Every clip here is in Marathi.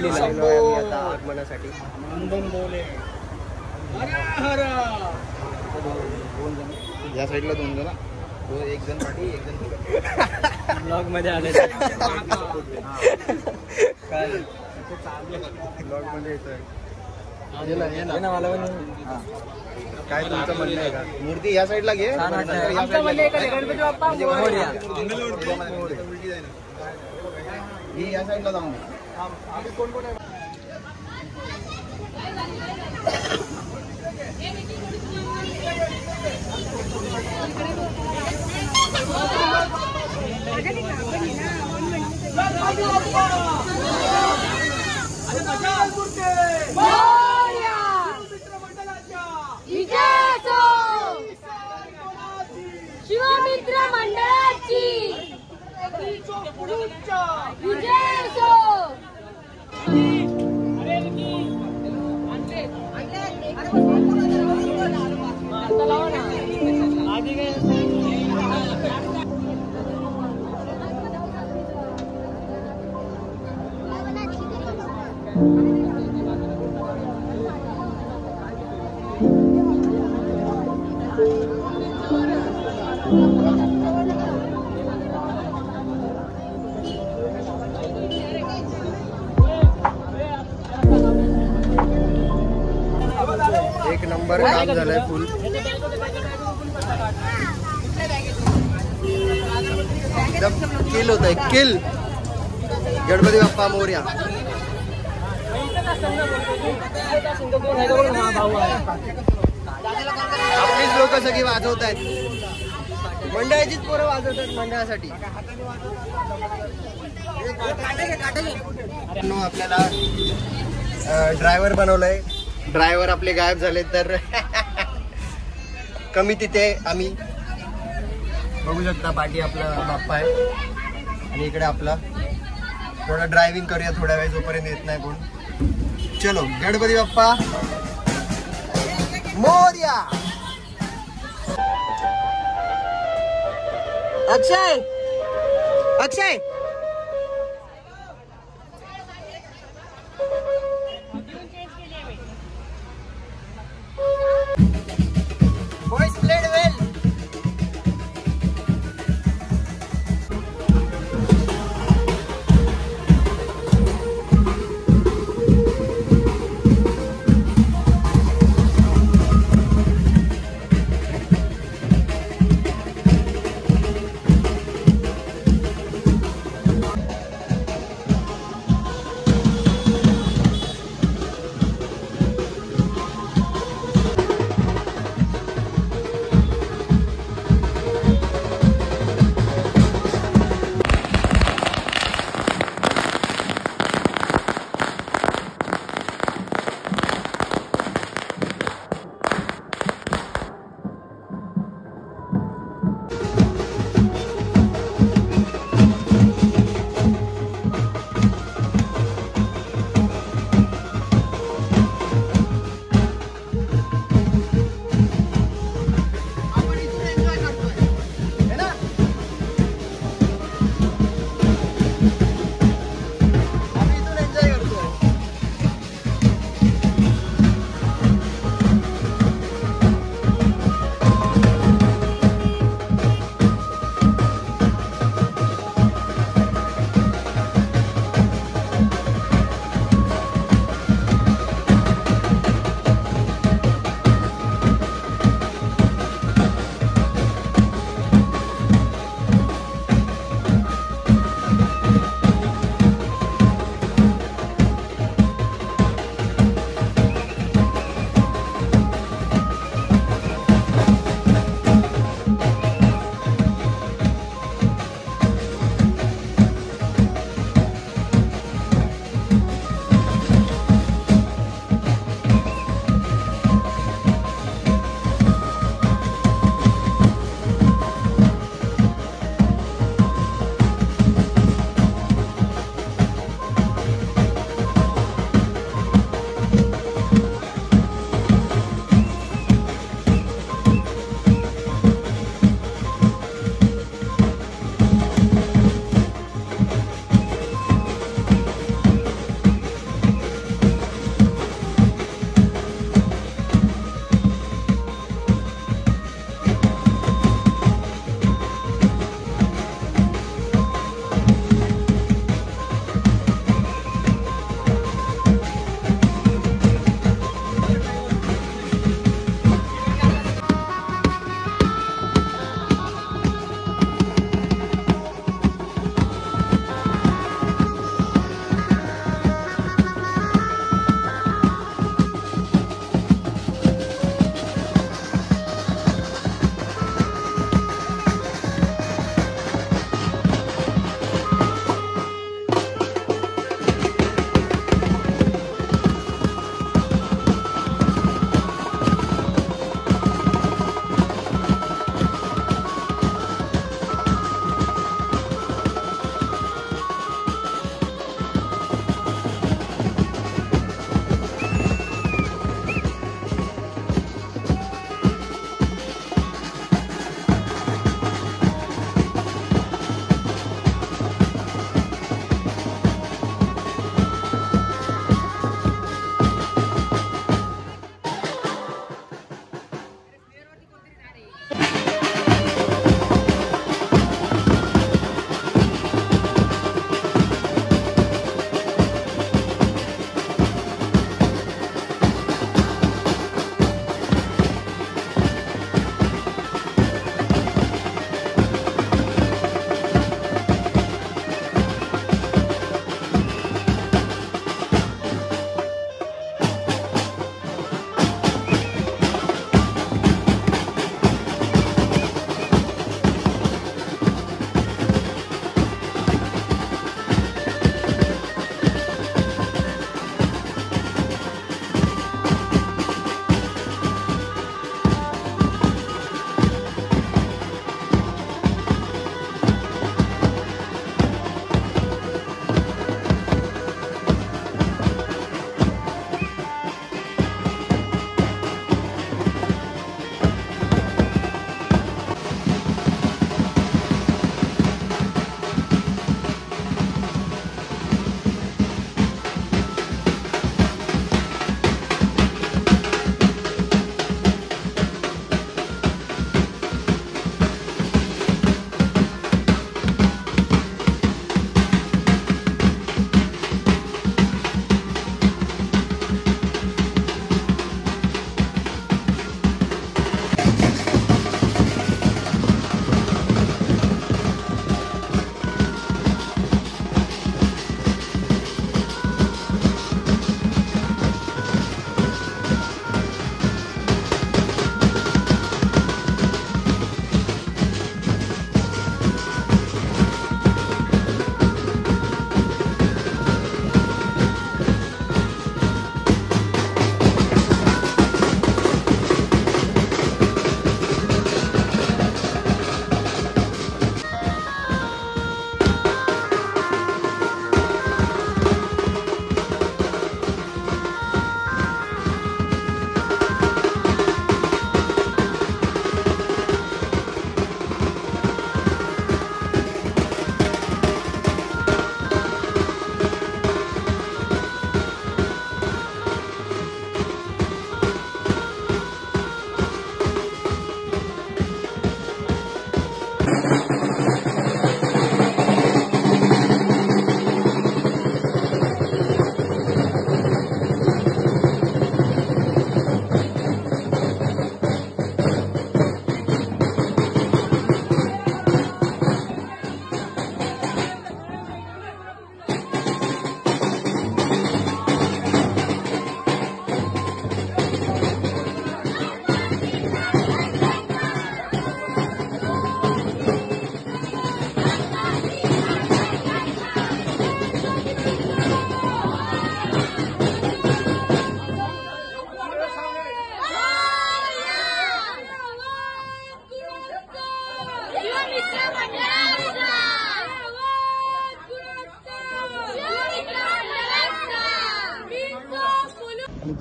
मायलीला आता आगमनासाठी. या साईडला 2 जण, एक जण पाठी एक जण ब्लॉग मध्ये आले. काय ब्लॉग मध्ये येतोय. मला काय तुमचं म्हणणं आहे का? मूर्ती या साईडला घे. गणपती बाप्पा मोरया. ही या साईडला जाऊन शिवमित्र मंडळाची विजय असो. एक नंबर काम झालंय फुल. एकदम किल होत आहे, किल. गणपती बाप्पा मोरया. आपलीच लोक सगळी वाजवत आहेत. मंडळाचीच पोरं वाजवतात मंडळासाठी. आपल्याला ड्रायव्हर बनवलंय. ड्रायव्हर आपले गायब झाले तर कमी तिथे आम्ही बघू शकता. पाठी आपला बाप्पा आहे आणि इकडे आपला थोडं ड्रायव्हिंग करूया थोड्या वेळ, जोपर्यंत येत नाही कोण. चलो गणपती बाप्पा मोरया. अक्षय अक्षय Boys played well.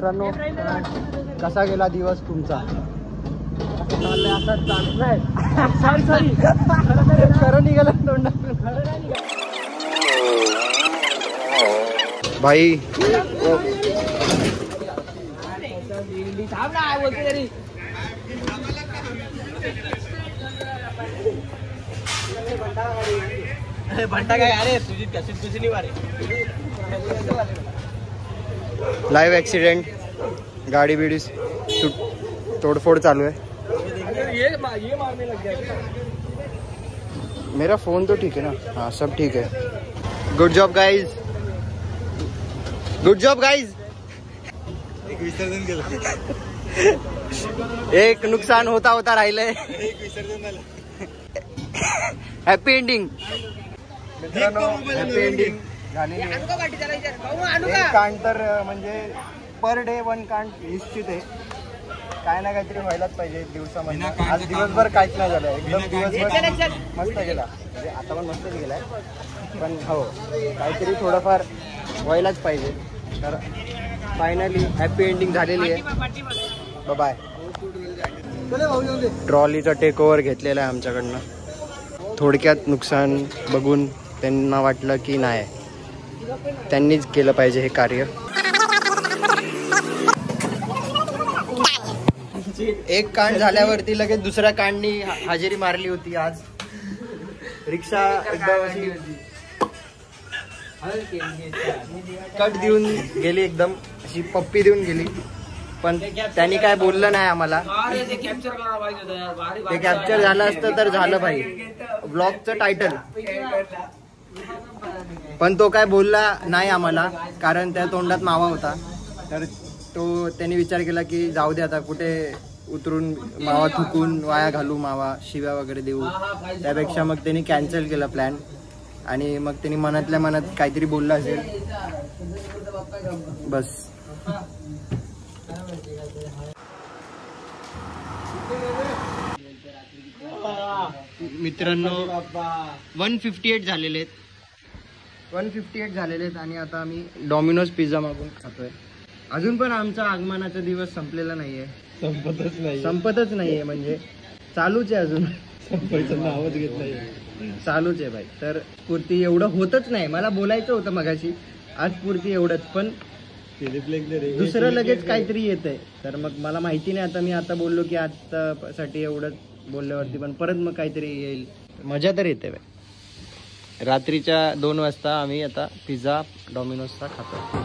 मित्रांनो कसा गेला दिवस तुमचा? खरं निघाला तोंडातून भाई. भंटा काय अरे तुझी तुझी नाही वारे. लाईव्ह ऍक्सिडेंट, गाडी बिडी तोडफोड चालू है. ये मारने लग गया. मेरा फोन तो ठीक है ना. हाँ सब ठीक है. Good job guys, good job guys. विसर्जन केलं. एक नुकसान होता होता राहिलंय. हॅपी एंडिंग मित्रांनो, हॅपी एंडिंग झालेली आहे. एक कांड तर म्हणजे पर डे 1 कांड निश्चित आहे. काय ना काहीतरी व्हायलाच पाहिजे दिवसामध्ये. आज दिवसभर काहीच नाही झालं, एकदम दिवसभर मस्त गेला. म्हणजे आता पण मस्तच गेलाय, पण हो काहीतरी थोडंफार व्हायलाच पाहिजे. तर फायनली हॅपी एंडिंग झालेली आहे. बाय. ट्रॉलीचा टेक ओव्हर घेतलेला आहे आमच्याकडनं. थोडक्यात नुकसान बघून त्यांना वाटलं की नाही, त्यांनीच केलं पाहिजे हे कार्य. एक कांड झाल्यावरती लगेच दुसऱ्या कांडनी हजेरी मारली होती. आज रिक्षा एकदम अशी कट देऊन गेली, एकदम अशी पप्पी देऊन गेली. पण त्यांनी काय बोललं नाही आम्हाला. ते कॅप्चर झालं असतं तर झालं भाई, ब्लॉगचं टायटल. पण तो काय बोलला नाही आम्हाला, कारण त्या तोंडात मावा होता. तर तो त्यांनी विचार केला की जाऊ दे आता, कुठे उतरून मावा थुकून वाया घालू, मावा शिव्या वगैरे देऊ. त्यापेक्षा मग त्यांनी कॅन्सल केला प्लॅन. आणि मग त्यांनी मनातल्या मनात काहीतरी बोललं असेल बस. मित्रांनो 158 झालेले आहेत, 158 झालेले आहेत. आणि आता आम्ही डॉमिनोज पिझ्झा मागून खातोय. अजून पण आमचा आगमनाचा दिवस संपलेला नाहीये, संपतच नाहीये. म्हणजे चालूच आहे, अजून संपायचं नावच घेत नाही, चालूच आहे भाई. तर पुरती एवढं होतच नाही. मला बोलायचं होतं मगाशी, आज पुरती एवढंच. पण दुसरं लगेच काहीतरी येत आहे. तर मग मला माहिती नाही, आता मी आता बोललो की आता साठी एवढंच बोलल्यावरती पण परत मग काहीतरी येईल. मजा तर येते भाई. रात्रीच्या 2 वाजता आम्ही आता पिझ्झा डॉमिनोजचा खातो.